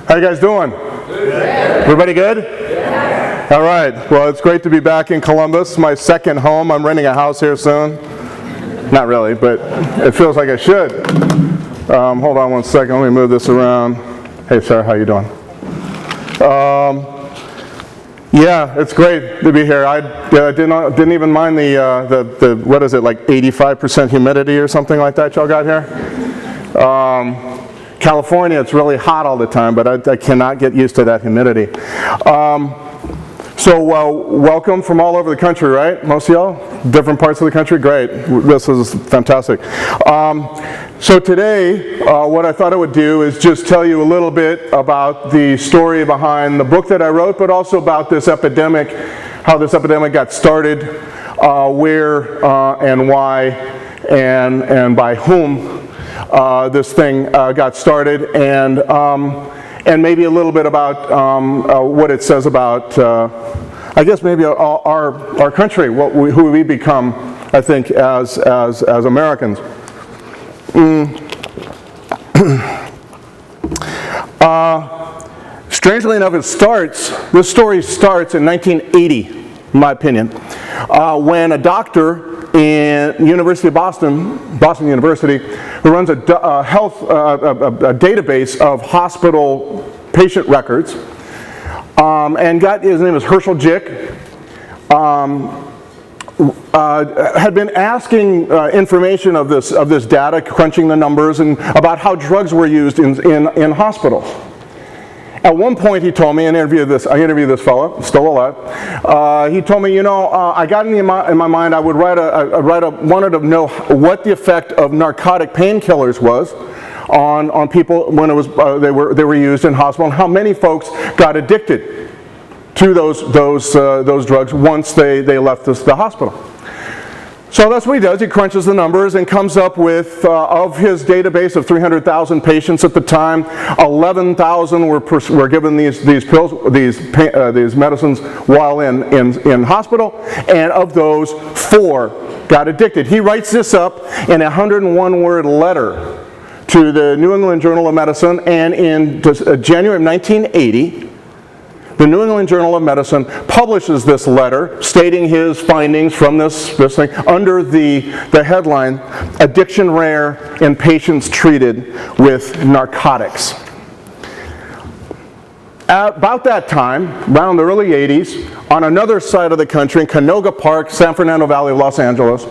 How you guys doing? Good. Everybody good? Yeah. All right. Well, it's great to be back in Columbus, my second home. I'm renting a house here soon. Not really, but it feels like I should. Hold on one second. Let me move this around. Hey, sir. How you doing? Yeah, it's great to be here. I didn't even mind the what is it, like 85% humidity or something like that y'all got here? California, it's really hot all the time, but I cannot get used to that humidity. So welcome from all over the country, right? Most of y'all? Different parts of the country? Great. This is fantastic. So today, what I thought I would do is just tell you a little bit about the story behind the book that I wrote, but also about this epidemic, how this epidemic got started, where and why, and by whom this thing got started, and maybe a little bit about what it says about, I guess maybe our country, who we become, I think, as Americans. Strangely enough, this story starts in 1980, in my opinion, when a doctor in University of Boston University, who runs a database of hospital patient records, and his name is Herschel Jick, had been asking information of this data, crunching the numbers, and about how drugs were used in hospitals. At one point, he told me, I interviewed this fellow, still alive. He told me, you know, I got in my mind, I would wanted to know what the effect of narcotic painkillers was on people when they were used in hospital, and how many folks got addicted to those drugs once they left the hospital. So that's what he does. He crunches the numbers and comes up with, of his database of 300,000 patients at the time, 11,000 were given these pills, these medicines while in hospital, and of those, 4 got addicted. He writes this up in a 101-word letter to the New England Journal of Medicine, and in January of 1980, the New England Journal of Medicine publishes this letter stating his findings from this thing under the headline, "Addiction Rare in Patients Treated with Narcotics." About that time, around the early 80s, on another side of the country, in Canoga Park, San Fernando Valley of Los Angeles,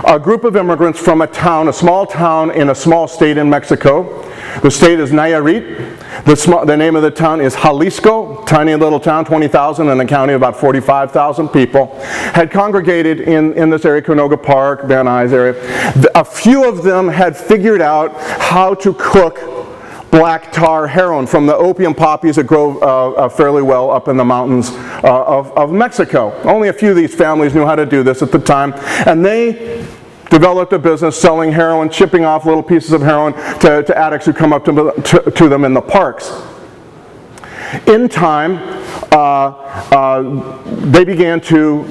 a group of immigrants from a small town in a small state in Mexico. The state is Nayarit. The name of the town is Jalisco, tiny little town, 20,000 in a county of about 45,000 people, had congregated in this area, Canoga Park, Van Nuys area. A few of them had figured out how to cook black tar heroin from the opium poppies that grow fairly well up in the mountains of Mexico. Only a few of these families knew how to do this at the time, and they developed a business selling heroin, shipping off little pieces of heroin to addicts who come up to them in the parks. In time, they began to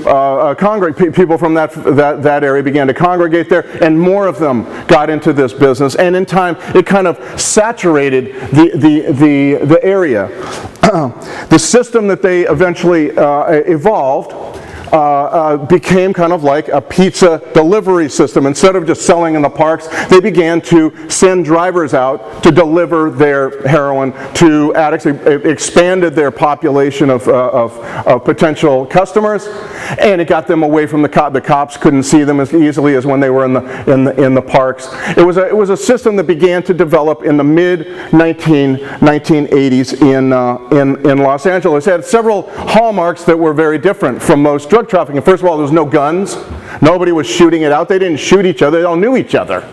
congregate. People from that area began to congregate there, and more of them got into this business. And in time, it kind of saturated the area. The system that they eventually evolved became kind of like a pizza delivery system. Instead of just selling in the parks, they began to send drivers out to deliver their heroin to addicts. It expanded their population of potential customers, and it got them away from the cops. The cops couldn't see them as easily as when they were in the parks. It was a system that began to develop in the mid-1980s in Los Angeles. It had several hallmarks that were very different from most drug trafficking. First of all, there was no guns. Nobody was shooting it out. They didn't shoot each other. They all knew each other.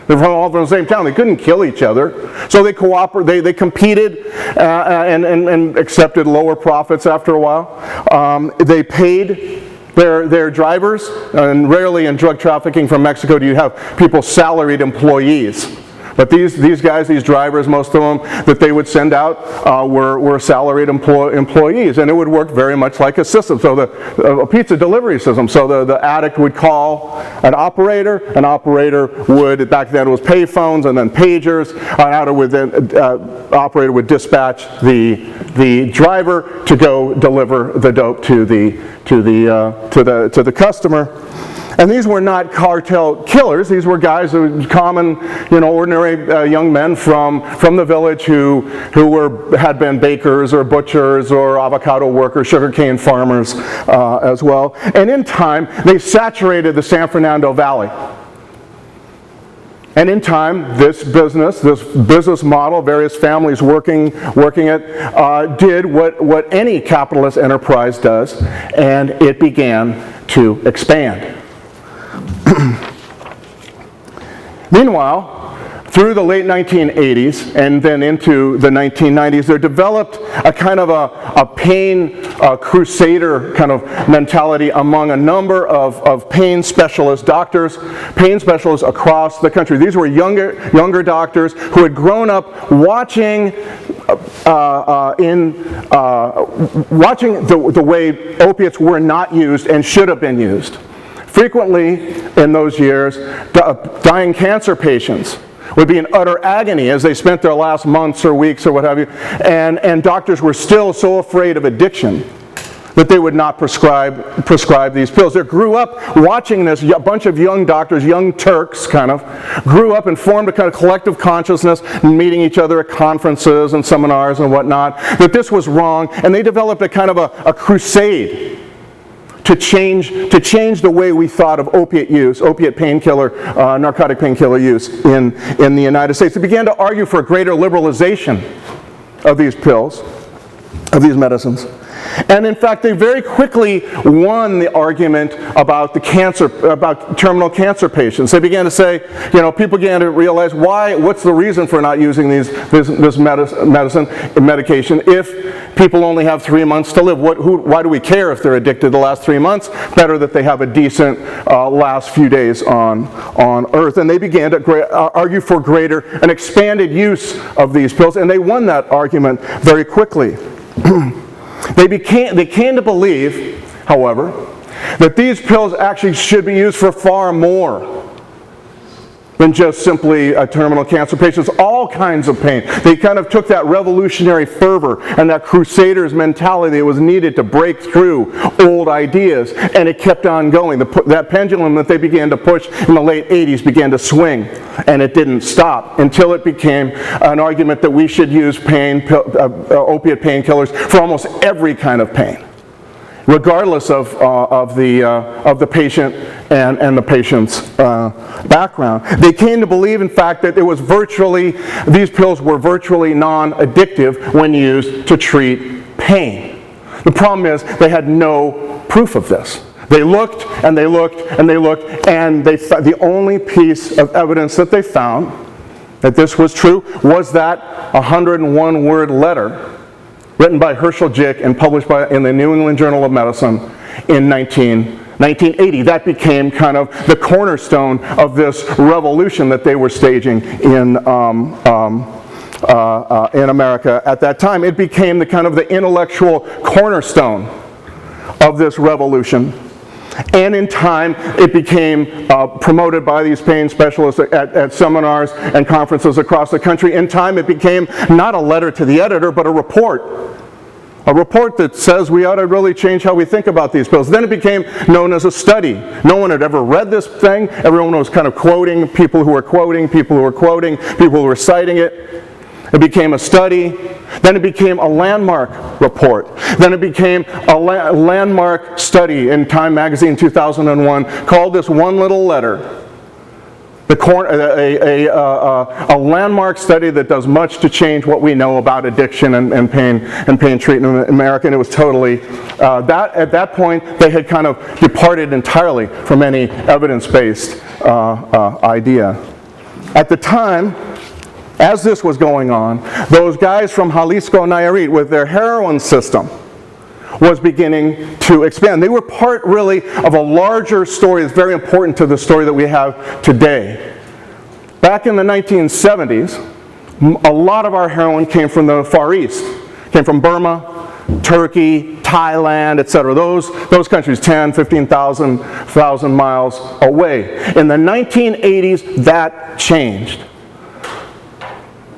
They're all from the same town. They couldn't kill each other. So they they competed and accepted lower profits after a while. They paid their drivers, and rarely in drug trafficking from Mexico do you have people salaried employees. But these guys, these drivers, most of them that they would send out were salaried employees, and it would work very much like a system, so a pizza delivery system. So the addict would call an operator would, back then it was pay phones and then pagers, operator would dispatch the driver to go deliver the dope to the customer. And these were not cartel killers. These were guys, common, ordinary young men from the village who had been bakers or butchers or avocado workers, sugarcane farmers as well. And in time, they saturated the San Fernando Valley. And in time, this business model, various families working it, did what any capitalist enterprise does, and it began to expand. Meanwhile, through the late 1980s and then into the 1990s, there developed a kind of a pain crusader kind of mentality among a number of pain specialists, pain specialists across the country. These were younger doctors who had grown up watching the way opiates were not used and should have been used. Frequently in those years, dying cancer patients would be in utter agony as they spent their last months or weeks or what have you, and doctors were still so afraid of addiction that they would not prescribe these pills. They grew up watching this, a bunch of young doctors, young Turks kind of, grew up and formed a kind of collective consciousness, meeting each other at conferences and seminars and whatnot, that this was wrong, and they developed a kind of a crusade to change the way we thought of opiate painkiller, narcotic painkiller use in the United States. They began to argue for a greater liberalization of these pills, of these medicines. And in fact, they very quickly won the argument about about terminal cancer patients. They began to say, people began to realize what's the reason for not using this medication if people only have 3 months to live? Why do we care if they're addicted the last 3 months? Better that they have a decent last few days on Earth. And they began to argue for an expanded use of these pills, and they won that argument very quickly. They came to believe, however, that these pills actually should be used for far more than just simply terminal cancer patients, all kinds of pain. They kind of took that revolutionary fervor and that crusaders mentality that was needed to break through old ideas, and it kept on going. That pendulum that they began to push in the late 80s began to swing, and it didn't stop until it became an argument that we should use opiate painkillers for almost every kind of pain, regardless of the patient and the patient's background. They came to believe, in fact, that these pills were virtually non-addictive when used to treat pain. The problem is they had no proof of this. They looked and they looked and they looked, and the only piece of evidence that they found that this was true was that 101-word letter written by Herschel Jick and published in the New England Journal of Medicine in 1980. That became kind of the cornerstone of this revolution that they were staging in America at that time. It became the intellectual cornerstone of this revolution. And in time, it became promoted by these pain specialists at seminars and conferences across the country. In time, it became not a letter to the editor, but a report that says we ought to really change how we think about these pills. Then it became known as a study. No one had ever read this thing. Everyone was kind of quoting, people who were citing it. It became a study. Then it became a landmark report. Then it became a landmark study in Time magazine 2001 called this one little letter. A landmark study that does much to change what we know about addiction and pain treatment in America. And it was totally, at that point, they had kind of departed entirely from any evidence-based idea. At the time, as this was going on, those guys from Jalisco Nayarit with their heroin system was beginning to expand. They were part, really, of a larger story that's very important to the story that we have today. Back in the 1970s, a lot of our heroin came from the Far East. Came from Burma, Turkey, Thailand, etc. Those countries, 10, 15,000 miles away. In the 1980s, that changed.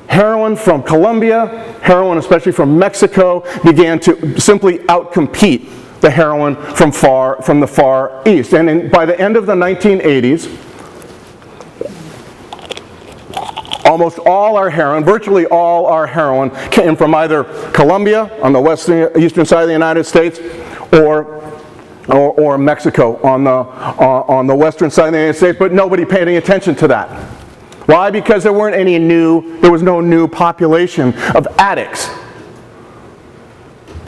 Heroin from Colombia, heroin especially from Mexico, began to simply outcompete the heroin from the Far East. And by the end of the 1980s, almost all our heroin, virtually all our heroin, came from either Colombia on the eastern side of the United States, or Mexico on the western side of the United States. But nobody paid any attention to that. Why? Because there was no new population of addicts.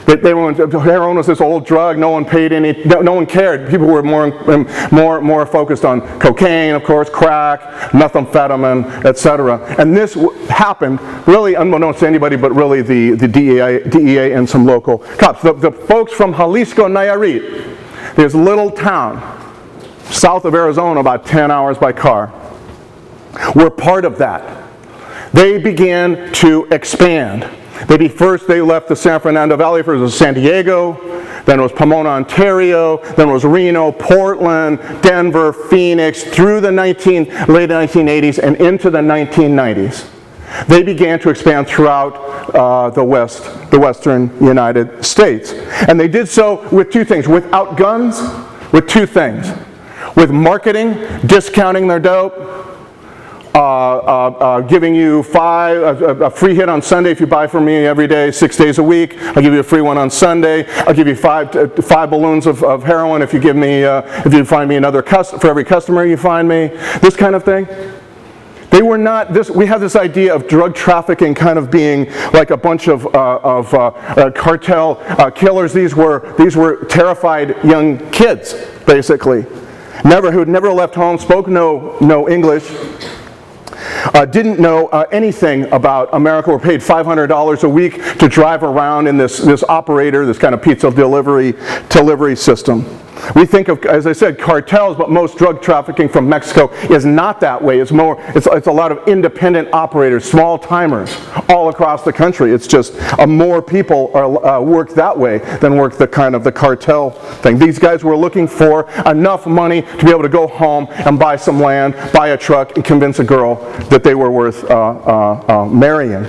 Heroin was this old drug. No one paid no one cared. People were more focused on cocaine, of course, crack, methamphetamine, etc. And this happened really unbeknownst to anybody, but really the DEA and some local cops. The folks from Jalisco, Nayarit, this little town south of Arizona, about 10 hours by car, were part of that. They began to expand. First they left the San Fernando Valley, first it was San Diego, then it was Pomona, Ontario, then it was Reno, Portland, Denver, Phoenix, through the late 1980s and into the 1990s. They began to expand throughout the western United States. And they did so with two things, without guns, with two things. With marketing, discounting their dope, giving you a free hit on Sunday if you buy from me every day, 6 days a week. I'll give you a free one on Sunday. I'll give you five balloons of heroin if you find me another for every customer you find me. This kind of thing. They were not this. We have this idea of drug trafficking kind of being like a bunch of cartel killers. These were terrified young kids, basically, who'd never left home, spoke no English. Didn't know anything about America, were paid $500 a week to drive around in this operator, this kind of pizza delivery system. We think of, as I said, cartels, but most drug trafficking from Mexico is not that way. It's a lot of independent operators, small timers, all across the country. It's just more people work that way than work the cartel thing. These guys were looking for enough money to be able to go home and buy some land, buy a truck, and convince a girl that they were worth marrying.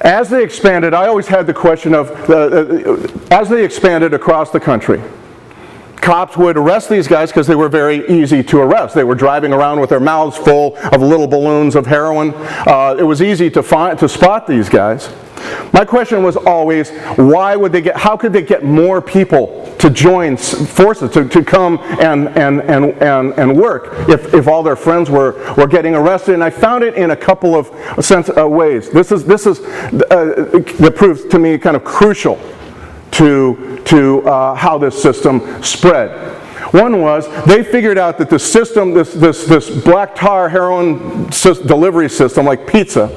As they expanded, I always had the question of, as they expanded across the country, cops would arrest these guys because they were very easy to arrest. They were driving around with their mouths full of little balloons of heroin. It was easy to spot these guys. My question was always, how could they get more people to join forces, to come and work if all their friends were getting arrested? And I found it in a couple of ways. That proves to me kind of crucial to how this system spread. One was, they figured out that the system, this black tar heroin delivery system, like pizza,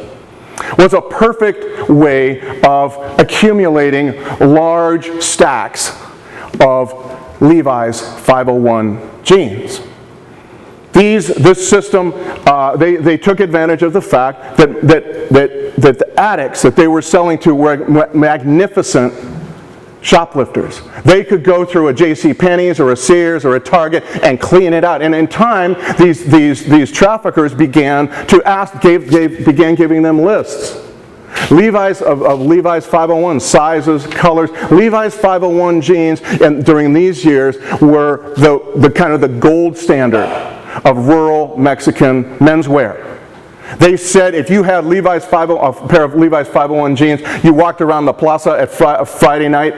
was a perfect way of accumulating large stacks of Levi's 501 jeans. This system, they took advantage of the fact that the addicts that they were selling to were magnificent shoplifters. They could go through a JCPenney's or a Sears or a Target and clean it out. And in time, these traffickers began giving them lists. Levi's of Levi's 501 sizes, colors. Levi's 501 jeans, and during these years, were the kind of the gold standard of rural Mexican menswear. They said if you had a pair of Levi's 501 jeans, you walked around the plaza at Friday night,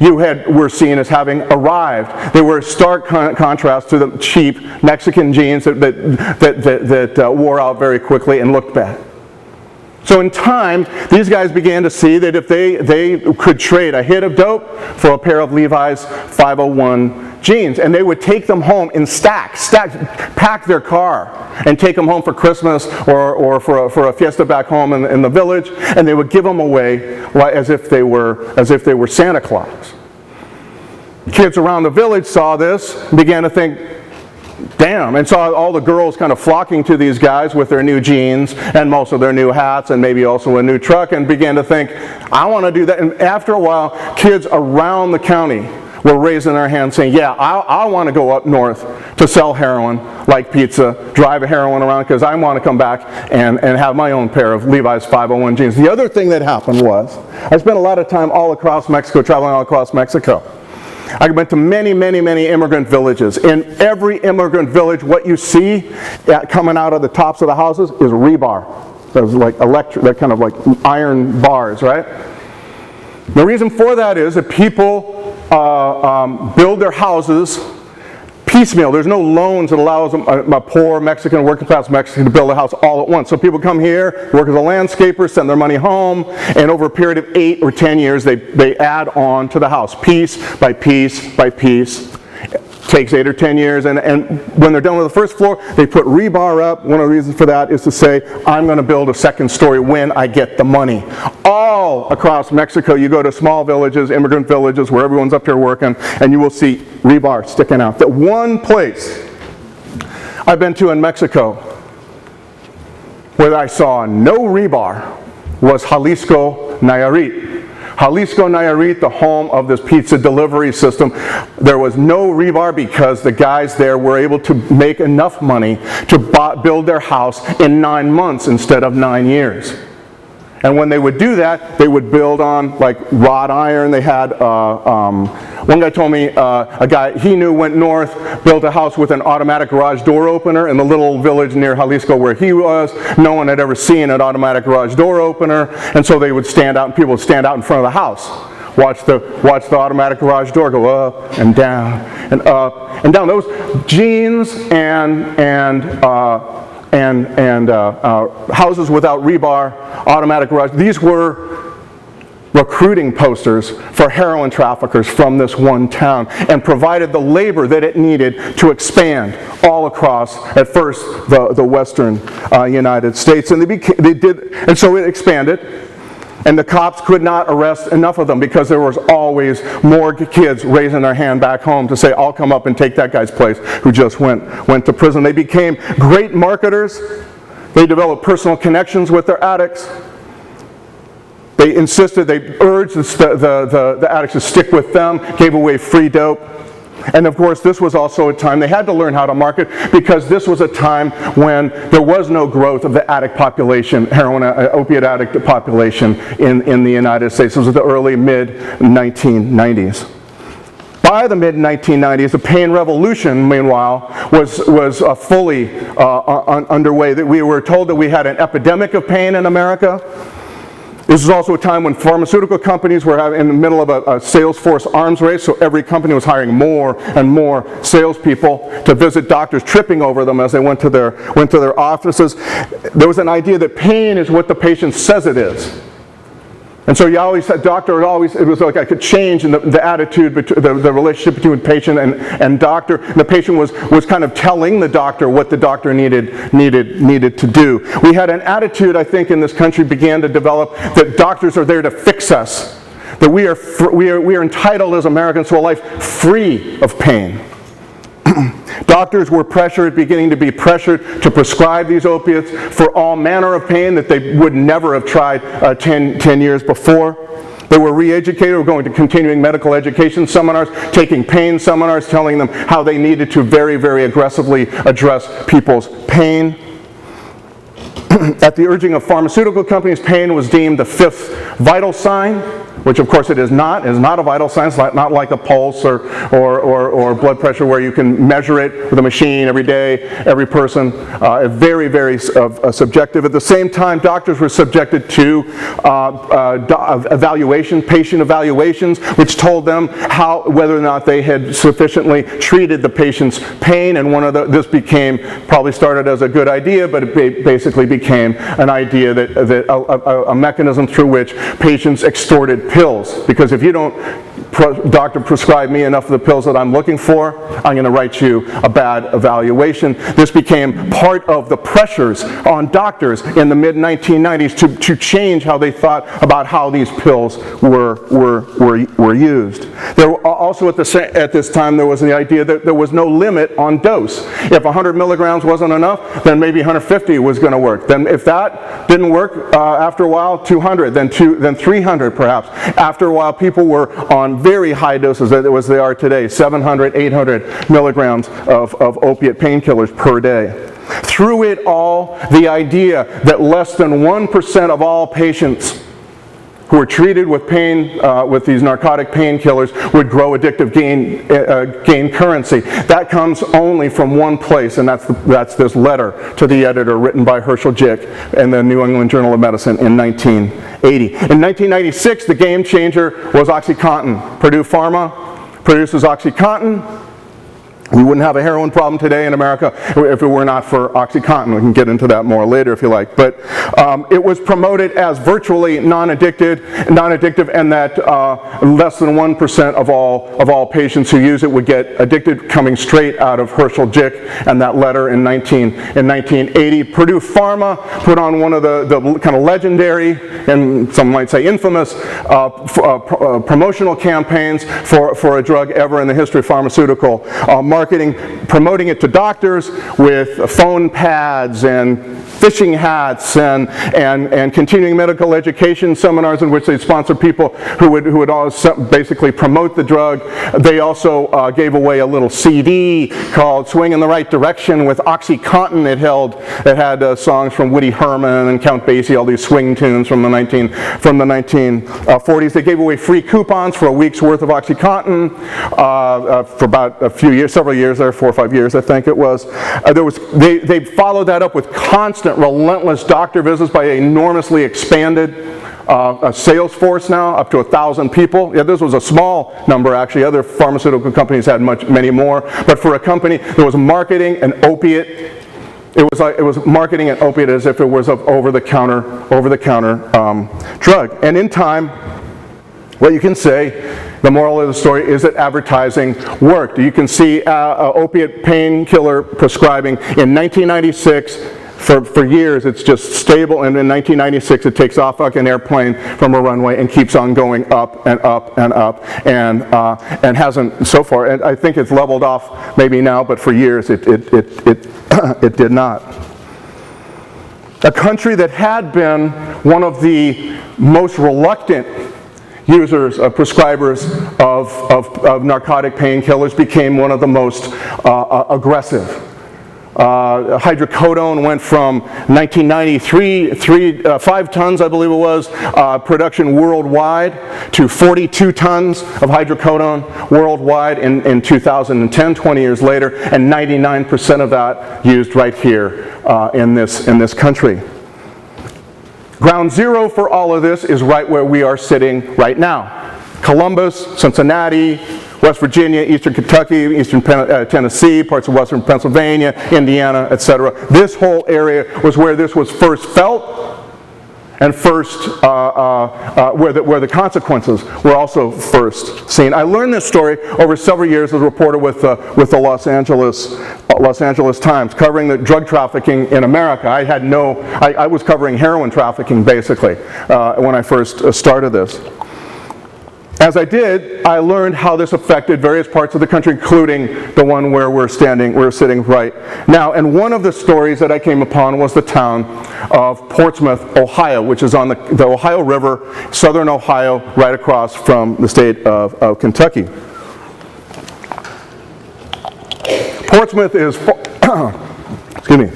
were seen as having arrived. They were a stark contrast to the cheap Mexican jeans that wore out very quickly and looked bad. So in time, these guys began to see that if they could trade a hit of dope for a pair of Levi's 501 jeans, and they would take them home in stacks, pack their car and take them home for Christmas or for a fiesta back home in the village, and they would give them away as if they were Santa Claus. Kids around the village saw this and began to think, damn, and saw all the girls kind of flocking to these guys with their new jeans and most of their new hats and maybe also a new truck, and began to think, I want to do that. And after a while, kids around the county were raising their hands saying, yeah, I want to go up north to sell heroin like pizza, drive a heroin around, because I want to come back and have my own pair of Levi's 501 jeans. The other thing that happened was, I spent a lot of time all across Mexico, traveling all across Mexico. I went to many, many, many immigrant villages. In every immigrant village, what you see coming out of the tops of the houses is rebar. Those like electric, that kind of like iron bars, right? The reason for that is that people build their houses piecemeal. There's no loans that allows a poor Mexican, working class Mexican to build a house all at once. So people come here, work as a landscaper, send their money home, and over a period of 8 or 10 years, they add on to the house, piece by piece by piece. Takes 8 or 10 years, and when they're done with the first floor, they put rebar up. One of the reasons for that is to say, I'm going to build a second story when I get the money. All across Mexico, you go to small villages, immigrant villages, where everyone's up here working, and you will see rebar sticking out. The one place I've been to in Mexico where I saw no rebar was Jalisco, Nayarit. Jalisco, Nayarit, the home of this pizza delivery system. There was no rebar because the guys there were able to make enough money to build their house in 9 months instead of 9 years. And when they would do that, they would build on like wrought iron. They had, one guy told me, a guy he knew went north, built a house with an automatic garage door opener in the little village near Jalisco where he was. No one had ever seen an automatic garage door opener, and so they would stand out, and people would stand out in front of the house. Watch the automatic garage door go up and down and up and down. Those jeans and houses without rebar, automatic garage, these were recruiting posters for heroin traffickers from this one town, and provided the labor that it needed to expand all across, at first, the western United States. And and so it expanded. And the cops could not arrest enough of them because there was always more kids raising their hand back home to say, I'll come up and take that guy's place who just went to prison. They became great marketers. They developed personal connections with their addicts. They urged the addicts to stick with them, gave away free dope. And of course, this was also a time they had to learn how to market, because this was a time when there was no growth of the addict population, heroin opiate addict population in the United States. This was the early mid-1990s. By the mid-1990s, the pain revolution, meanwhile, was fully underway. That we were told that we had an epidemic of pain in America. This was also a time when pharmaceutical companies were in the middle of a sales force arms race, so every company was hiring more and more salespeople to visit doctors, tripping over them as they went to their offices. There was an idea that pain is what the patient says it is. And so you always said, it was like I could change in the attitude, the relationship between patient and doctor. And the patient was kind of telling the doctor what the doctor needed to do. We had an attitude, I think, in this country began to develop that doctors are there to fix us. That we are entitled as Americans to a life free of pain. Doctors were beginning to be pressured to prescribe these opiates for all manner of pain that they would never have tried 10 years before. They were re-educated, were going to continuing medical education seminars, taking pain seminars, telling them how they needed to very, very aggressively address people's pain. At the urging of pharmaceutical companies, pain was deemed the fifth vital sign, which of course it is not. It is not a vital sign. It's not like a pulse or blood pressure where you can measure it with a machine every day, every person. Very, very subjective. At the same time, doctors were subjected to patient evaluations, which told them whether or not they had sufficiently treated the patient's pain. And this probably started as a good idea, but it basically became an idea that a mechanism through which patients extorted pills, because if you don't doctor prescribed me enough of the pills that I'm looking for, I'm going to write you a bad evaluation. This became part of the pressures on doctors in the mid-1990s to change how they thought about how these pills were used. There were also at this time there was the idea that there was no limit on dose. If 100 milligrams wasn't enough, then maybe 150 was going to work. Then if that didn't work, after a while 200, then 300 perhaps. After a while people were on very high doses as they are today, 700, 800 milligrams of opiate painkillers per day. Through it all, the idea that less than 1% of all patients who were treated with pain, with these narcotic painkillers would grow addictive gain currency. That comes only from one place, and that's this letter to the editor written by Herschel Jick in the New England Journal of Medicine in 1980. In 1996, the game changer was OxyContin. Purdue Pharma produces OxyContin. We wouldn't have a heroin problem today in America if it were not for OxyContin. We can get into that more later if you like. But it was promoted as virtually non-addictive, and that less than 1% of all patients who use it would get addicted, coming straight out of Herschel Jick and that letter in 1980. Purdue Pharma put on one of the kind of legendary, and some might say infamous, promotional campaigns for a drug ever in the history of pharmaceutical promoting it to doctors with phone pads and fishing hats and continuing medical education seminars in which they sponsored people who would basically promote the drug. They also gave away a little CD called "Swing in the Right Direction" with OxyContin. It had songs from Woody Herman and Count Basie, all these swing tunes from the 1940s. They gave away free coupons for a week's worth of OxyContin for about a few years, several years there, 4 or 5 years I think it was. They followed that up with constant, relentless doctor visits by an enormously expanded a sales force now, up to 1,000 people. Yeah, this was a small number actually. Other pharmaceutical companies had many more. But for a company that was marketing an opiate, it was marketing an opiate as if it was an over-the-counter drug. And in time, what you can say, the moral of the story is that advertising worked. You can see opiate painkiller prescribing in 1996. For years it's just stable, and in 1996 it takes off like an airplane from a runway and keeps on going up and up and up, and hasn't so far. And I think it's leveled off maybe now, but for years it did not. A country that had been one of the most reluctant users, prescribers of narcotic painkillers became one of the most aggressive. Hydrocodone went from 1993, 5 tons I believe it was, production worldwide, to 42 tons of hydrocodone worldwide in 2010, 20 years later, and 99% of that used right here in this country. Ground zero for all of this is right where we are sitting right now. Columbus, Cincinnati, West Virginia, Eastern Kentucky, Eastern Tennessee, parts of Western Pennsylvania, Indiana, etc. This whole area was where this was first felt, and first where the consequences were also first seen. I learned this story over several years as a reporter with the Los Angeles Times, covering the drug trafficking in America. I was covering heroin trafficking basically when I first started this. As I did, I learned how this affected various parts of the country, including the one where we're sitting right now. And one of the stories that I came upon was the town of Portsmouth, Ohio, which is on the Ohio River, southern Ohio, right across from the state of Kentucky. Portsmouth is, excuse me.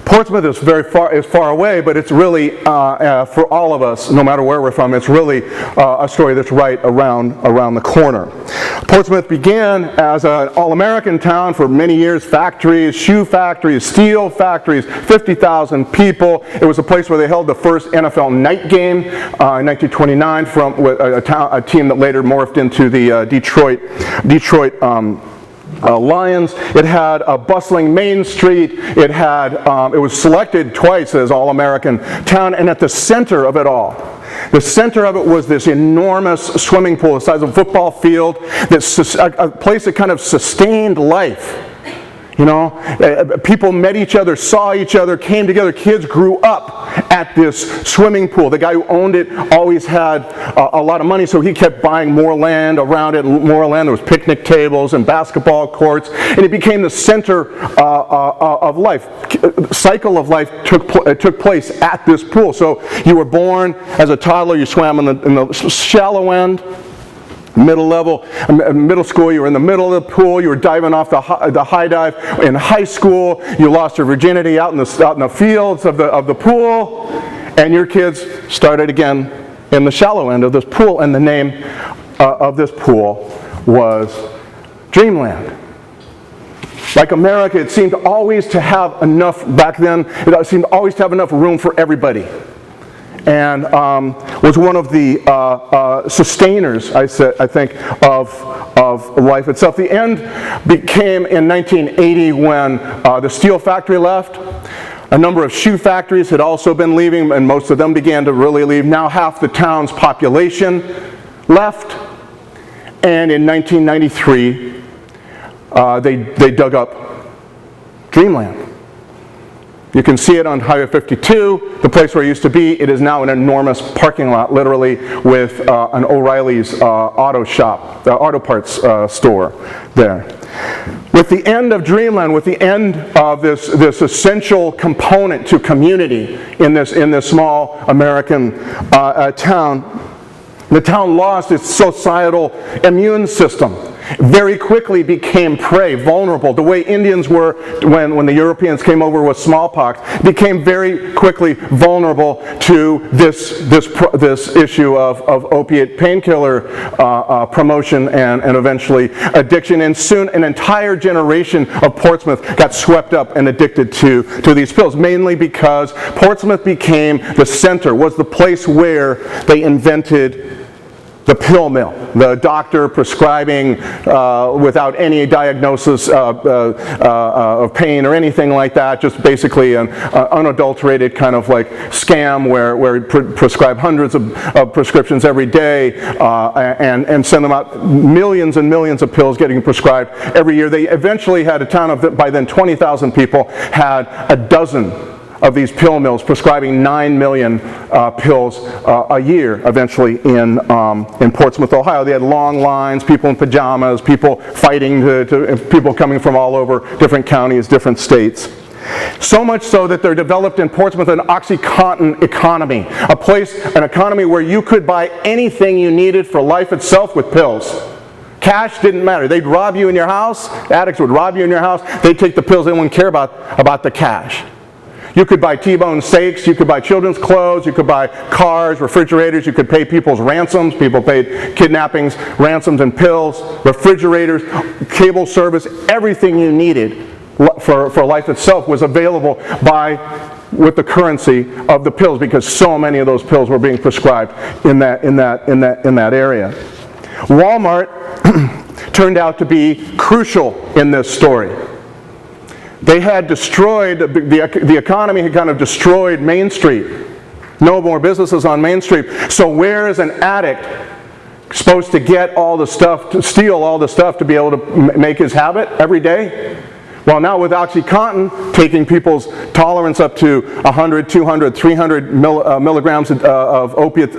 Portsmouth is far away, but it's really, for all of us, no matter where we're from, it's really a story that's right around the corner. Portsmouth began as an all-American town for many years. Factories, shoe factories, steel factories, 50,000 people. It was a place where they held the first NFL night game in 1929 from a team that later morphed into the Detroit lions. It had a bustling Main Street. It was selected twice as All-American Town, and at the center of it all, the center of it was this enormous swimming pool the size of a football field, a place that kind of sustained life. You know, people met each other, saw each other, came together. Kids grew up at this swimming pool. The guy who owned it always had a lot of money, so he kept buying more land around it, more land. There was picnic tables and basketball courts, and it became the center of life. Cycle of life took place at this pool. So you were born as a toddler, you swam in the shallow end. Middle school, you were in the middle of the pool, you were diving off the high dive. In high school, you lost your virginity out in the fields of the pool, and your kids started again in the shallow end of this pool, and the name of this pool was Dreamland. Like America, it seemed always to have enough, back then, it seemed always to have enough room for everybody. And was one of the sustainers, I think, of life itself. The end became in 1980 when the steel factory left. A number of shoe factories had also been leaving, and most of them began to really leave. Now half the town's population left. And in 1993, they dug up Dreamland. You can see it on Highway 52, the place where it used to be. It is now an enormous parking lot, literally, with an O'Reilly's auto shop, the auto parts store there. With the end of Dreamland, with the end of this essential component to community in this small American town, the town lost its societal immune system. Very quickly became prey, vulnerable. The way Indians were when the Europeans came over with smallpox, became very quickly vulnerable to this issue of opiate painkiller promotion and eventually addiction. And soon an entire generation of Portsmouth got swept up and addicted to these pills, mainly because Portsmouth became the center, was the place where they invented the pill mill, the doctor prescribing without any diagnosis of pain or anything like that, just basically an unadulterated kind of like scam where he prescribe hundreds of prescriptions every day and send them out millions and millions of pills getting prescribed every year. They eventually had a town of, by then 20,000 people, had a dozen of these pill mills prescribing 9 million pills a year eventually in Portsmouth, Ohio. They had long lines, people in pajamas, people fighting, people coming from all over different counties, different states. So much so that there developed in Portsmouth an OxyContin economy, an economy where you could buy anything you needed for life itself with pills. Cash didn't matter. They'd rob you in your house, addicts would rob you in your house, they'd take the pills, they wouldn't care about the cash. You could buy T-bone steaks, you could buy children's clothes, you could buy cars, refrigerators, you could pay people's ransoms. People paid kidnappings, ransoms, and pills, refrigerators, cable service, everything you needed for life itself was available with the currency of the pills, because so many of those pills were being prescribed in that area. Walmart turned out to be crucial in this story. They had destroyed, the economy had kind of destroyed Main Street. No more businesses on Main Street. So where is an addict supposed to get all the stuff, to steal all the stuff to be able to make his habit every day? Well, now with OxyContin, taking people's tolerance up to 100, 200, 300 milligrams of opiate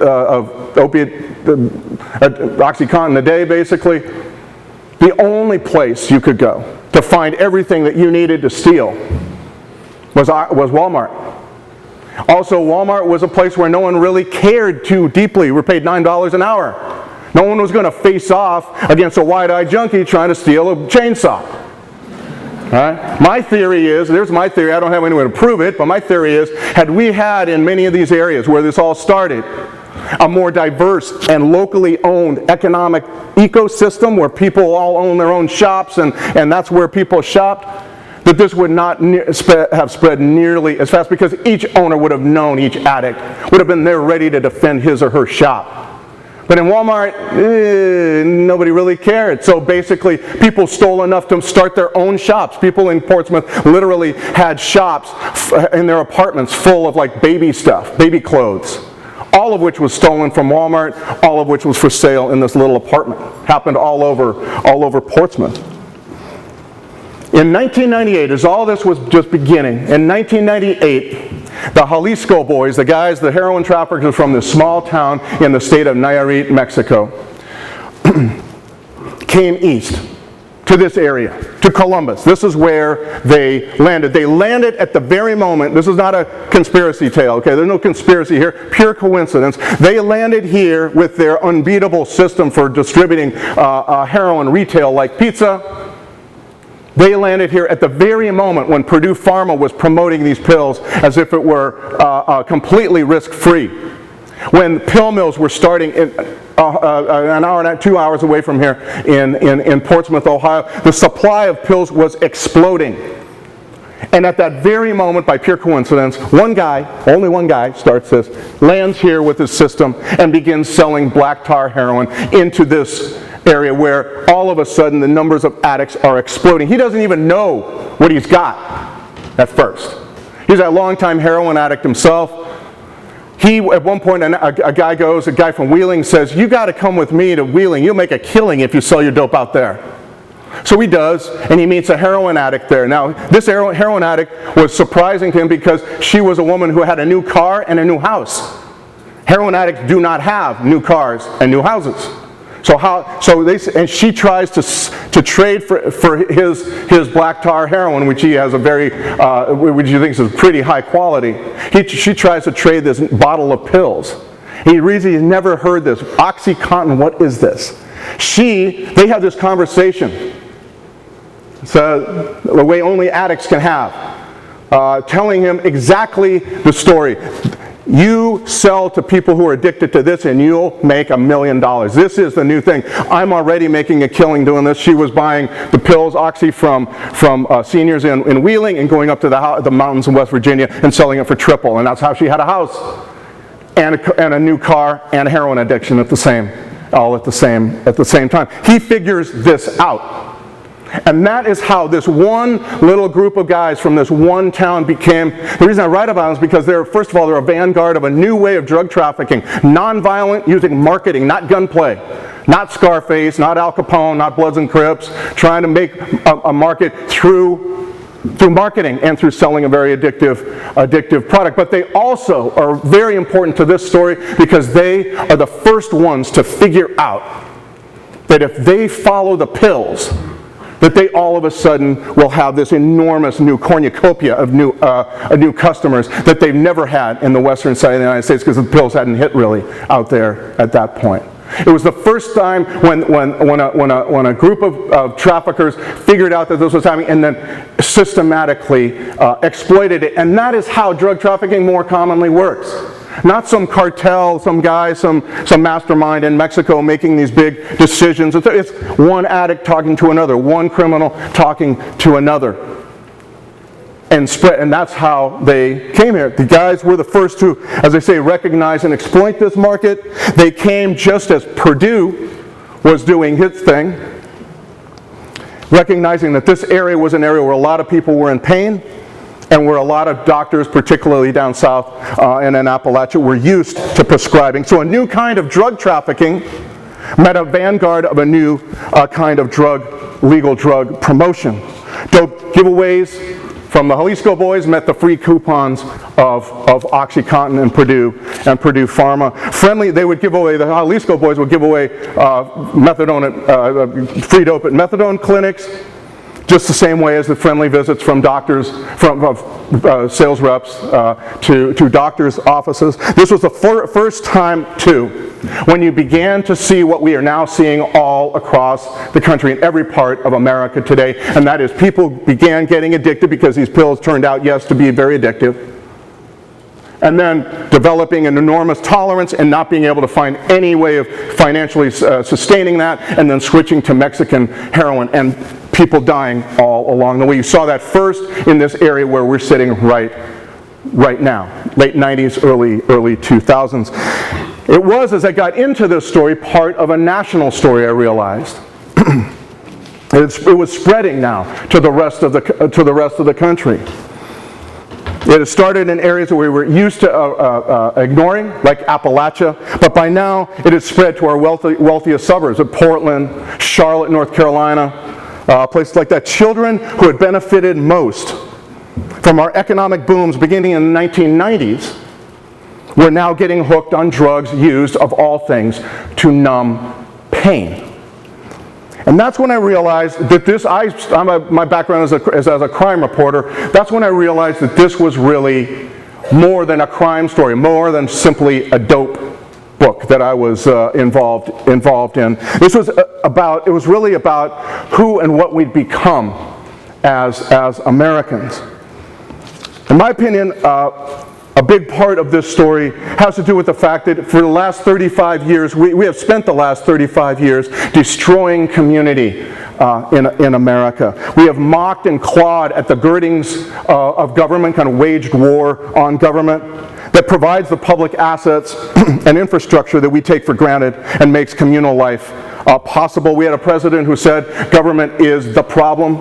OxyContin a day, basically, the only place you could go to find everything that you needed to steal was Walmart. Also, Walmart was a place where no one really cared too deeply. We were paid $9 an hour. No one was going to face off against a wide-eyed junkie trying to steal a chainsaw. All right? My theory is, there's my theory, I don't have any way to prove it, but my theory is, had we had in many of these areas where this all started, a more diverse and locally owned economic ecosystem where people all own their own shops and that's where people shopped, that this would not have spread nearly as fast, because each owner would have known each addict, would have been there ready to defend his or her shop But in Walmart, nobody really cared. So basically, people stole enough to start their own shops. People in Portsmouth literally had shops in their apartments full of like baby stuff, baby clothes. All of which was stolen from Walmart, all of which was for sale in this little apartment. Happened all over Portsmouth. In 1998, as all this was just beginning, in 1998, the Jalisco boys, the guys, the heroin traffickers from this small town in the state of Nayarit, Mexico, came east to this area, to Columbus. This is where they landed. They landed at the very moment, this is not a conspiracy tale, okay? There's no conspiracy here, pure coincidence. They landed here with their unbeatable system for distributing heroin retail like pizza. They landed here at the very moment when Purdue Pharma was promoting these pills as if it were completely risk-free. When pill mills were starting an hour and 2 hours away from here in Portsmouth, Ohio, the supply of pills was exploding. And at that very moment, by pure coincidence, one guy, only one guy, starts this, lands here with his system and begins selling black tar heroin into this area where all of a sudden the numbers of addicts are exploding. He doesn't even know what he's got at first. He's a longtime heroin addict himself. At one point, a guy from Wheeling says, "You got to come with me to Wheeling. You'll make a killing if you sell your dope out there." So he does, and he meets a heroin addict there. Now, this heroin addict was surprising to him because she was a woman who had a new car and a new house. Heroin addicts do not have new cars and new houses. And she tries to trade for his black tar heroin, which he has which he thinks is pretty high quality. She tries to trade this bottle of pills. He reads, he's never heard this. OxyContin, what is this? They have this conversation. It's the way only addicts can have, telling him exactly the story. You sell to people who are addicted to this and you'll make $1 million. This is the new thing. I'm already making a killing doing this. She was buying the pills, Oxy, from seniors in Wheeling and going up to the mountains in West Virginia and selling it for triple. And that's how she had a house and a new car and heroin addiction all at the same time. He figures this out. And that is how this one little group of guys from this one town became. The reason I write about them is because first of all, they're a vanguard of a new way of drug trafficking. Non-violent, using marketing, not gunplay. Not Scarface, not Al Capone, not Bloods and Crips. Trying to make a market through marketing and through selling a very addictive product. But they also are very important to this story because they are the first ones to figure out that if they follow the pills, that they all of a sudden will have this enormous new cornucopia of new customers that they've never had in the western side of the United States because the pills hadn't hit really out there at that point. It was the first time when a group of traffickers figured out that this was happening and then systematically exploited it. And that is how drug trafficking more commonly works. Not some cartel, some guy, some mastermind in Mexico making these big decisions. It's one addict talking to another, one criminal talking to another. And that's how they came here. The guys were the first to, as I say, recognize and exploit this market. They came just as Purdue was doing its thing, recognizing that this area was an area where a lot of people were in pain, and where a lot of doctors, particularly down south and in Appalachia, were used to prescribing. So a new kind of drug trafficking met a vanguard of a new kind of legal drug promotion. Dope giveaways from the Jalisco boys met the free coupons of OxyContin and Purdue Pharma. The Jalisco boys would give away methadone, free dope at methadone clinics, just the same way as the friendly visits from doctors, from sales reps to doctors' offices. This was the first time, too, when you began to see what we are now seeing all across the country in every part of America today, and that is people began getting addicted because these pills turned out, yes, to be very addictive, and then developing an enormous tolerance and not being able to find any way of financially sustaining that, and then switching to Mexican heroin, and people dying all along the way. You saw that first in this area where we're sitting right now, late 90s, early 2000s. It was, as I got into this story, part of a national story, I realized. It was spreading now to the rest of the country. It had started in areas where we were used to ignoring, like Appalachia, but by now it had spread to our wealthiest suburbs of Portland, Charlotte, North Carolina, places like that. Children who had benefited most from our economic booms beginning in the 1990s were now getting hooked on drugs used, of all things, to numb pain. And that's when I realized that this, my background is as a crime reporter, that's when I realized that this was really more than a crime story, more than simply a dope book that I was involved in. This was it was really about who and what we'd become as Americans. In my opinion, a big part of this story has to do with the fact that for the last 35 years, we have spent the last 35 years destroying community in America. We have mocked and clawed at the girdings of government, kind of waged war on government that provides the public assets and infrastructure that we take for granted and makes communal life possible. We had a president who said government is the problem.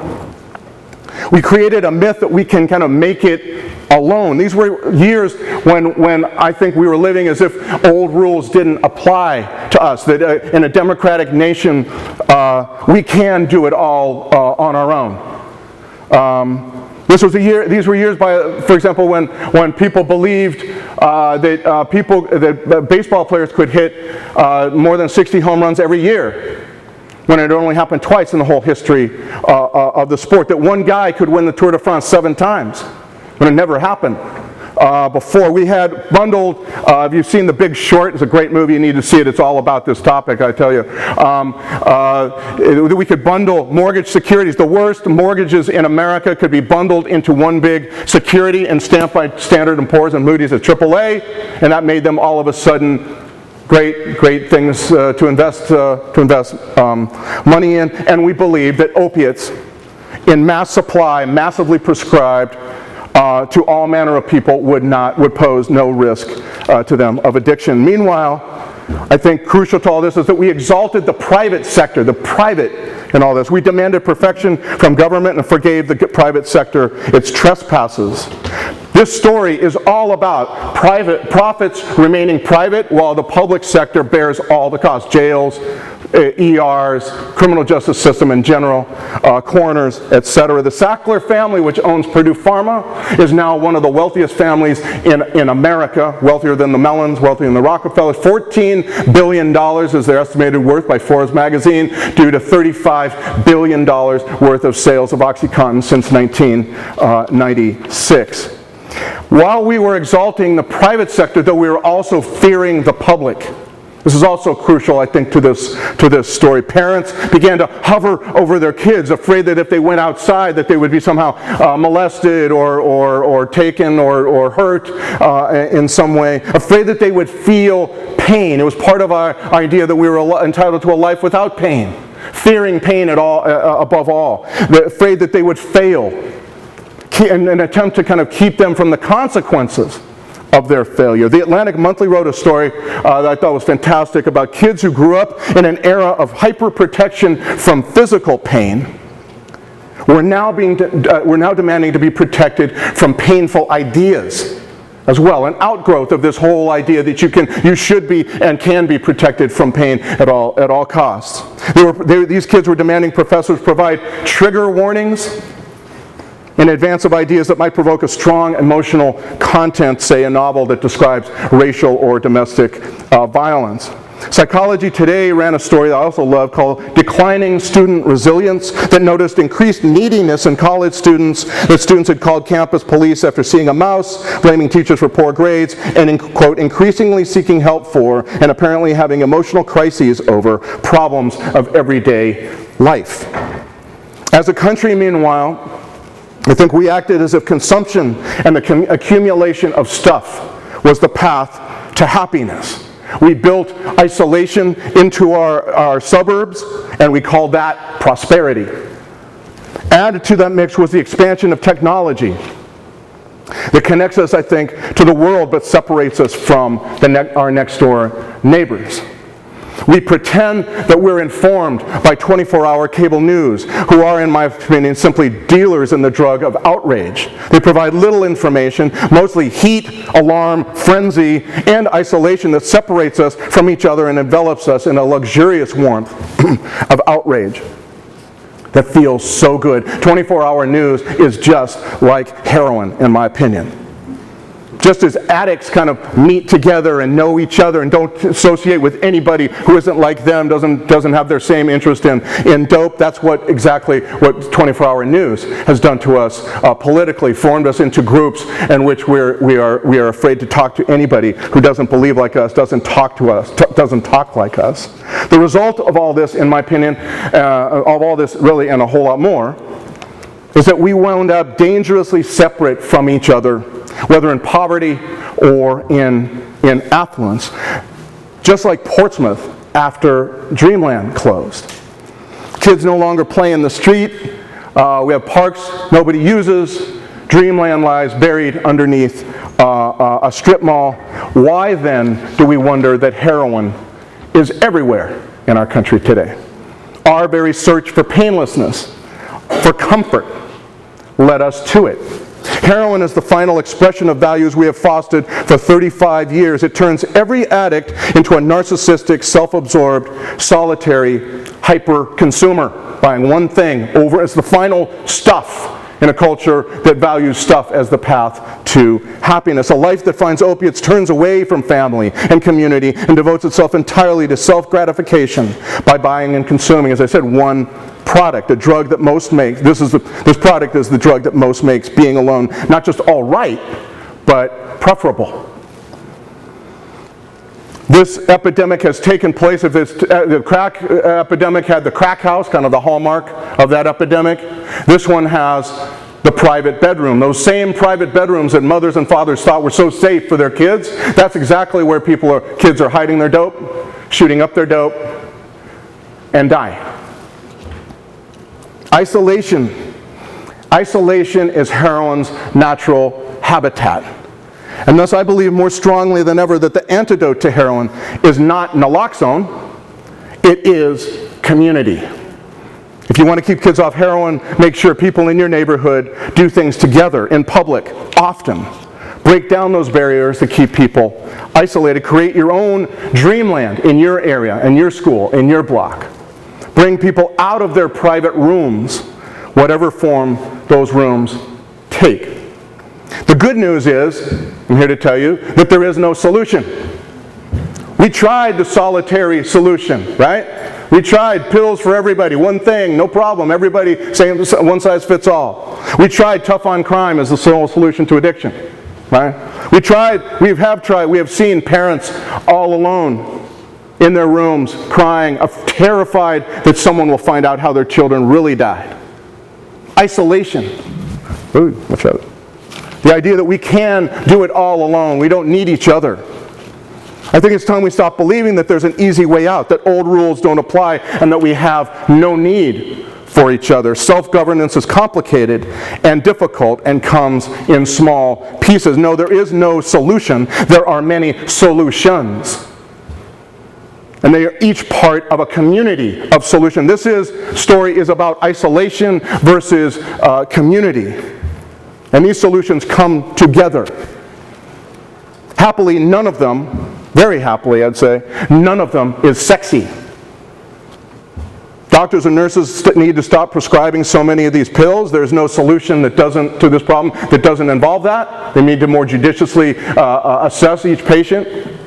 We created a myth that we can kind of make it alone. These were years when I think we were living as if old rules didn't apply to us, that in a democratic nation we can do it all on our own. These were years, for example, when people believed that baseball players could hit more than 60 home runs every year, when it only happened twice in the whole history of the sport, that one guy could win the Tour de France 7 times, when it never happened before. We had bundled, if you've seen The Big Short, it's a great movie, you need to see it, it's all about this topic, I tell you. We could bundle mortgage securities. The worst mortgages in America could be bundled into one big security and stamped by Standard & Poor's and Moody's at AAA, and that made them all of a sudden great things to invest money in. And we believe that opiates in mass supply, massively prescribed to all manner of people, would pose no risk to them of addiction. Meanwhile, I think crucial to all this is that we exalted the private sector, the private in all this. We demanded perfection from government and forgave the private sector its trespasses. This story is all about private profits remaining private while the public sector bears all the costs. Jails, ERs, criminal justice system in general, coroners, etc. The Sackler family, which owns Purdue Pharma, is now one of the wealthiest families in America, wealthier than the Mellons, wealthier than the Rockefellers. $14 billion is their estimated worth by Forbes magazine, due to $35 billion worth of sales of OxyContin since 1996. While we were exalting the private sector, though, we were also fearing the public. This is also crucial, I think, to this story. Parents began to hover over their kids, afraid that if they went outside that they would be somehow molested or taken or hurt in some way, afraid that they would feel pain. It was part of our idea that we were entitled to a life without pain, fearing pain above all, afraid that they would fail, in an attempt to kind of keep them from the consequences of their failure. The Atlantic Monthly wrote a story that I thought was fantastic about kids who grew up in an era of hyper-protection from physical pain. We're now demanding to be protected from painful ideas as well, an outgrowth of this whole idea that you should be and can be protected from pain at all costs. These kids were demanding professors provide trigger warnings in advance of ideas that might provoke a strong emotional content, say a novel that describes racial or domestic violence. Psychology Today ran a story that I also love called Declining Student Resilience, that noticed increased neediness in college students, that students had called campus police after seeing a mouse, blaming teachers for poor grades, and, quote, increasingly seeking help for and apparently having emotional crises over problems of everyday life. As a country, meanwhile, I think we acted as if consumption and the accumulation of stuff was the path to happiness. We built isolation into our suburbs, and we called that prosperity. Added to that mix was the expansion of technology. that connects us, I think, to the world but separates us from our next door neighbors. We pretend that we're informed by 24-hour cable news, who are, in my opinion, simply dealers in the drug of outrage. They provide little information, mostly heat, alarm, frenzy, and isolation that separates us from each other and envelops us in a luxurious warmth of outrage that feels so good. 24-hour news is just like heroin, in my opinion. Just as addicts kind of meet together and know each other and don't associate with anybody who isn't like them, doesn't have their same interest in dope, that's exactly what 24-hour news has done to us politically, formed us into groups in which we are afraid to talk to anybody who doesn't believe like us, doesn't talk to us, doesn't talk like us. The result of all this, in my opinion, of all this really and a whole lot more, is that we wound up dangerously separate from each other, whether in poverty or in affluence, just like Portsmouth after Dreamland closed. Kids no longer play in the street. We have parks nobody uses. Dreamland lies buried underneath a strip mall. Why then do we wonder that heroin is everywhere in our country today? Our very search for painlessness, for comfort, led us to it. Heroin is the final expression of values we have fostered for 35 years. It turns every addict into a narcissistic, self-absorbed, solitary, hyper-consumer, buying one thing over as the final stuff in a culture that values stuff as the path to happiness. A life that finds opiates turns away from family and community and devotes itself entirely to self-gratification by buying and consuming, as I said, one product, a drug that most makes. This product is the drug that most makes being alone not just all right, but preferable. This epidemic has taken place. If the crack epidemic had the crack house, kind of the hallmark of that epidemic, this one has the private bedroom. Those same private bedrooms that mothers and fathers thought were so safe for their kids, that's exactly where kids are hiding their dope, shooting up their dope, and dying. Isolation is heroin's natural habitat. And thus I believe more strongly than ever that the antidote to heroin is not naloxone, it is community. If you want to keep kids off heroin, make sure people in your neighborhood do things together, in public, often. Break down those barriers that keep people isolated. Create your own dreamland in your area, in your school, in your block. Bring people out of their private rooms, whatever form those rooms take. The good news is, I'm here to tell you, that there is no solution. We tried the solitary solution, right? We tried pills for everybody, one thing, no problem, everybody saying one size fits all. We tried tough on crime as the sole solution to addiction, right? We have seen parents all alone in their rooms crying, terrified that someone will find out how their children really died. Isolation. Ooh, watch out. The idea that we can do it all alone. We don't need each other. I think it's time we stop believing that there's an easy way out, that old rules don't apply, and that we have no need for each other. Self-governance is complicated and difficult and comes in small pieces. No, there is no solution. There are many solutions. And they are each part of a community of solution. This story is about isolation versus community. And these solutions come together. Happily, none of them, very happily I'd say, none of them is sexy. Doctors and nurses need to stop prescribing so many of these pills. There's no solution to this problem that doesn't involve that. They need to more judiciously assess each patient.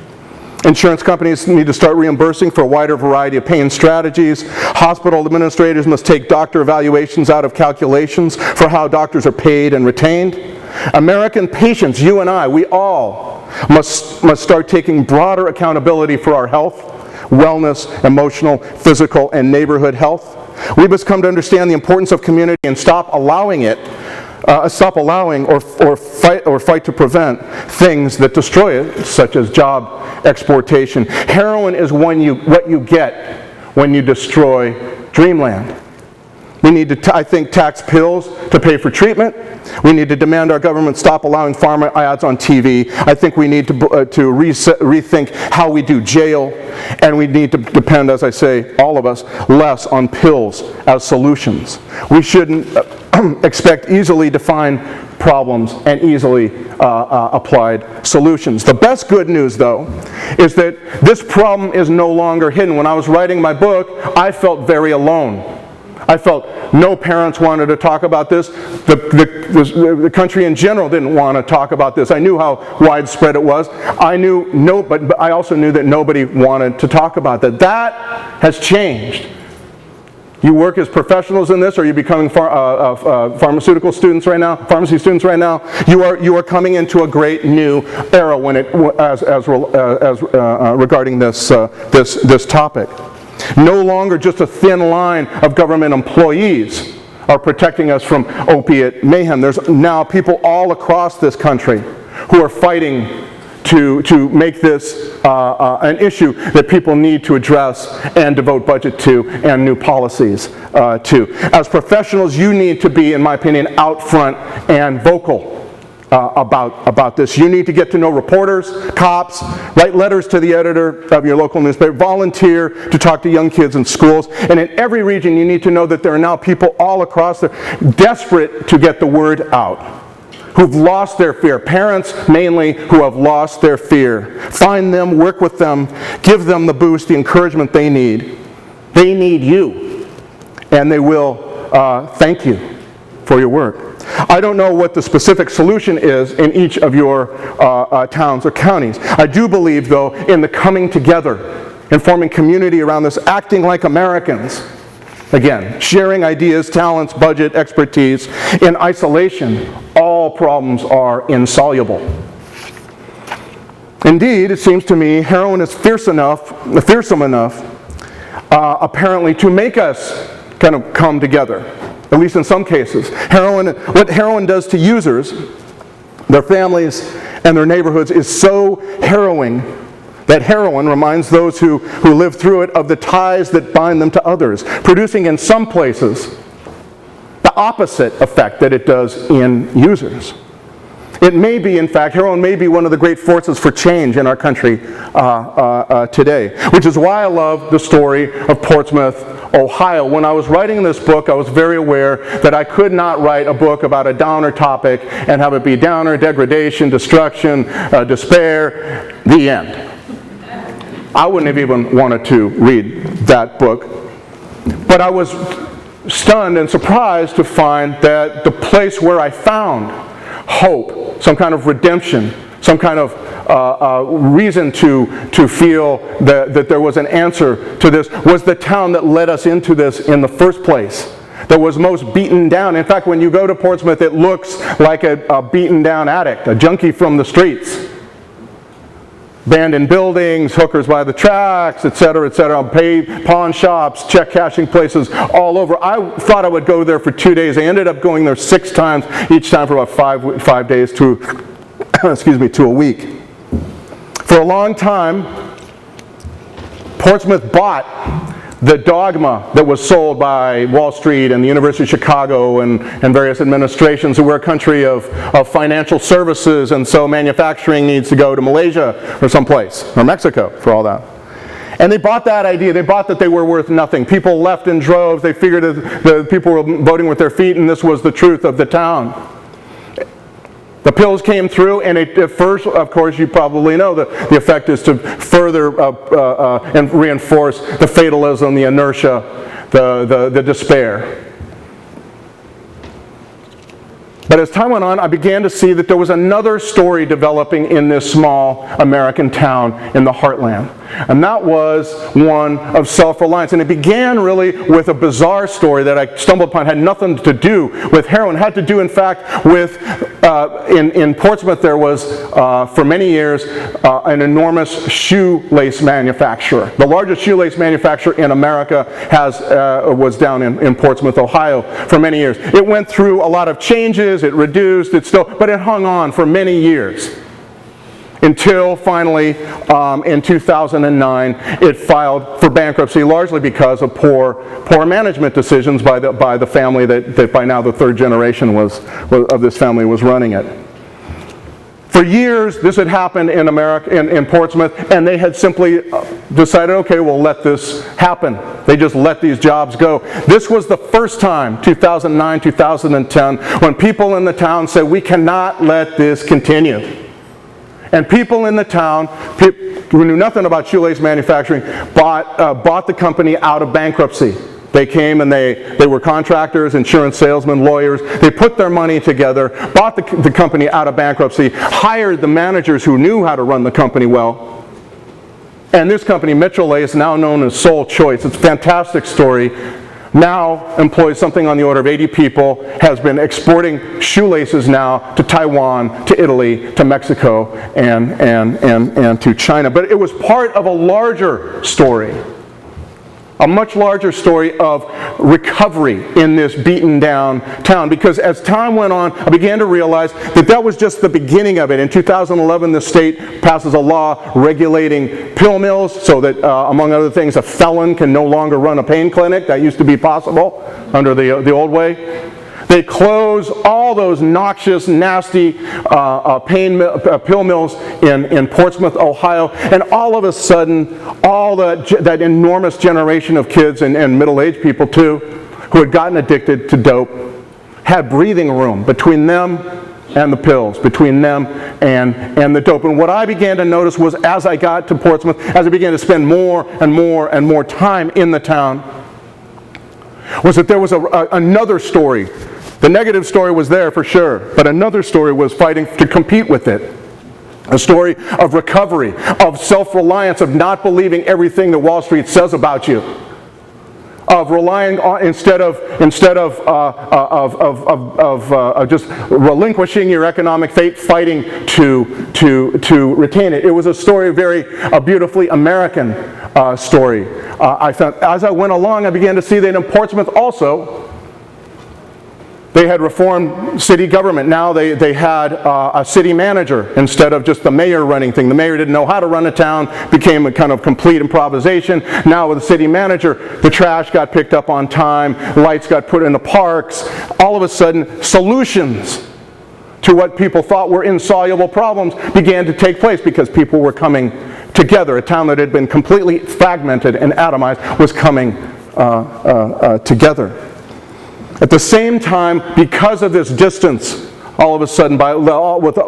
Insurance companies need to start reimbursing for a wider variety of pain strategies. Hospital administrators must take doctor evaluations out of calculations for how doctors are paid and retained. American patients, you and I, we all must start taking broader accountability for our health, wellness, emotional, physical, and neighborhood health. We must come to understand the importance of community and stop allowing or fight to prevent things that destroy it, such as job exportation. Heroin is what you get when you destroy Dreamland. We need to, I think, tax pills to pay for treatment. We need to demand our government stop allowing pharma ads on TV. I think we need to rethink how we do jail. And we need to depend, as I say, all of us, less on pills as solutions. We shouldn't expect easily defined problems and easily applied solutions. The best good news, though, is that this problem is no longer hidden. When I was writing my book, I felt very alone. I felt no parents wanted to talk about this. The country in general didn't want to talk about this. I knew how widespread it was. But I also knew that nobody wanted to talk about that. That has changed. You work as professionals in this, or you're becoming pharmaceutical students right now, pharmacy students right now. You are coming into a great new era when regarding this topic. No longer just a thin line of government employees are protecting us from opiate mayhem. There's now people all across this country who are fighting to make this an issue that people need to address and devote budget to and new policies to. As professionals, you need to be, in my opinion, out front and vocal about this. You need to get to know reporters, cops, write letters to the editor of your local newspaper, volunteer to talk to young kids in schools. And in every region, you need to know that there are now people all across there desperate to get the word out, who've lost their fear. Parents, mainly, who have lost their fear. Find them, work with them, give them the boost, the encouragement they need. They need you, and they will thank you for your work. I don't know what the specific solution is in each of your towns or counties. I do believe, though, in the coming together, in forming community around this, acting like Americans. Again, sharing ideas, talents, budget, expertise. In isolation, all problems are insoluble. Indeed, it seems to me, heroin is fearsome enough, apparently, to make us kind of come together. At least in some cases. What heroin does to users, their families, and their neighborhoods is so harrowing that heroin reminds those who live through it of the ties that bind them to others, producing in some places the opposite effect that it does in users. It may be, in fact, heroin may be one of the great forces for change in our country today, which is why I love the story of Portsmouth, Ohio. When I was writing this book, I was very aware that I could not write a book about a downer topic and have it be downer, degradation, destruction, despair, the end. I wouldn't have even wanted to read that book. But I was stunned and surprised to find that the place where I found hope, some kind of redemption, some kind of reason to feel that there was an answer to this, was the town that led us into this in the first place, that was most beaten down. In fact, when you go to Portsmouth, it looks like a beaten down addict, a junkie from the streets. Abandoned buildings, hookers by the tracks, etc., pawn shops, check cashing places all over. I thought I would go there for 2 days. I ended up going there 6 times, each time for about 5 days to a week. For a long time, Portsmouth bought the dogma that was sold by Wall Street and the University of Chicago and various administrations, who were a country of financial services, and so manufacturing needs to go to Malaysia or someplace, or Mexico for all that. And they bought that idea. They bought that they were worth nothing. People left in droves. They figured that the people were voting with their feet, and this was the truth of the town. The pills came through, and at first, of course, you probably know that the effect is to further and reinforce the fatalism, the inertia, the despair. But as time went on, I began to see that there was another story developing in this small American town in the heartland. And that was one of self-reliance. And it began really with a bizarre story that I stumbled upon. It had nothing to do with heroin. It had to do, in fact, with, in Portsmouth there was, for many years, an enormous shoelace manufacturer. The largest shoelace manufacturer in America was down in Portsmouth, Ohio, for many years. It went through a lot of changes. It reduced, but it hung on for many years. until finally in 2009 it filed for bankruptcy, largely because of poor management decisions by the family that by now the third generation of this family was running it. For years this had happened in America, in Portsmouth, and they had simply decided, okay, we'll let this happen. They just let these jobs go. This was the first time, 2009, 2010, when people in the town said, we cannot let this continue. And people in the town, who knew nothing about shoelace manufacturing, bought the company out of bankruptcy. They came and they were contractors, insurance salesmen, lawyers. They put their money together, bought the company out of bankruptcy, hired the managers who knew how to run the company well. And this company, Mitchell Lace, now known as Sole Choice, it's a fantastic story, now employs something on the order of 80 people, has been exporting shoelaces now to Taiwan, to Italy, to Mexico, and to China. But it was part of a larger story. A much larger story of recovery in this beaten down town, because as time went on, I began to realize that was just the beginning of it. In 2011, the state passes a law regulating pill mills so that, among other things, a felon can no longer run a pain clinic. That used to be possible under the old way. They close all those noxious, nasty pill mills in Portsmouth, Ohio, and all of a sudden, all that enormous generation of kids and middle-aged people too, who had gotten addicted to dope, had breathing room between them and the pills, between them and the dope. And what I began to notice was, as I got to Portsmouth, as I began to spend more and more and more time in the town, was that there was another story. The negative story was there for sure, but another story was fighting to compete with it. A story of recovery, of self-reliance, of not believing everything that Wall Street says about you, of relying on instead of just relinquishing your economic fate, fighting to retain it. It was a story, a beautifully American story. I found as I went along, I began to see that in Portsmouth also, they had reformed city government. Now they had a city manager instead of just the mayor running things. The mayor didn't know how to run a town, became a kind of complete improvisation. Now with the city manager, the trash got picked up on time, lights got put in the parks. All of a sudden, solutions to what people thought were insoluble problems began to take place because people were coming together. A town that had been completely fragmented and atomized was coming together. At the same time, because of this distance, all of a sudden, with the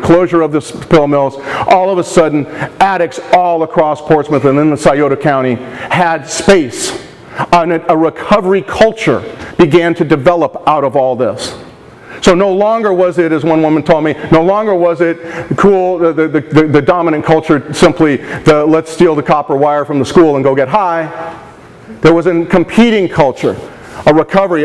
closure of the pill mills, all of a sudden, addicts all across Portsmouth and in the Scioto County had space. A recovery culture began to develop out of all this. So no longer was it, as one woman told me, no longer was it cool, the dominant culture, simply let's steal the copper wire from the school and go get high. There was a competing culture, a recovery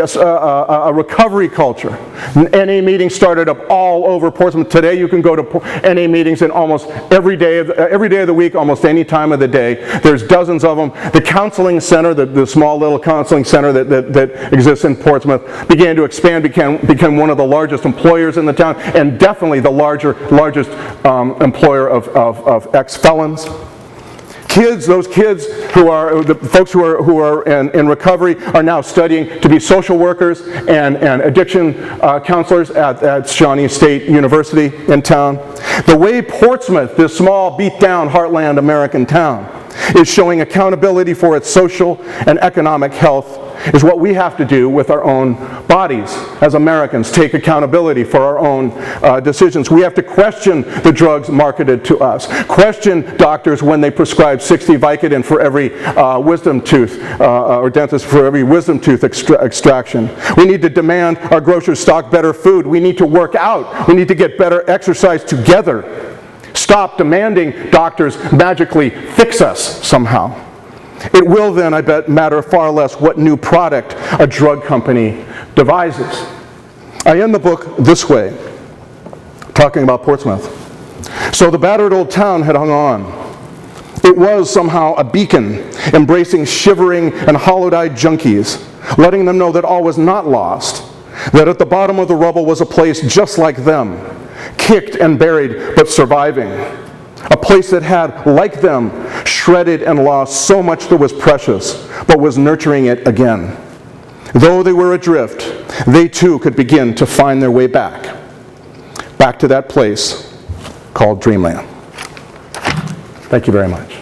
culture. NA meetings started up all over Portsmouth. Today you can go to NA meetings in almost every day of the week, almost any time of the day. There's dozens of them. The counseling center, the small little counseling center that exists in Portsmouth, began to expand, became one of the largest employers in the town, and definitely the largest employer of ex-felons. Those kids who are the folks who are in recovery are now studying to be social workers and addiction counselors at Shawnee State University in town. The way Portsmouth, this small, beat-down, heartland American town, is showing accountability for its social and economic health is what we have to do with our own bodies as Americans, take accountability for our own decisions. We have to question the drugs marketed to us, question doctors when they prescribe 60 Vicodin for every wisdom tooth, or dentist for every wisdom tooth extraction. We need to demand our grocers stock better food. We need to work out. We need to get better exercise together. Stop demanding doctors magically fix us somehow. It will then, I bet, matter far less what new product a drug company devises. I end the book this way, talking about Portsmouth. So the battered old town had hung on. It was somehow a beacon, embracing shivering and hollow-eyed junkies, letting them know that all was not lost, that at the bottom of the rubble was a place just like them, kicked and buried, but surviving. A place that had, like them, shredded and lost so much that was precious, but was nurturing it again. Though they were adrift, they too could begin to find their way back to that place called Dreamland. Thank you very much.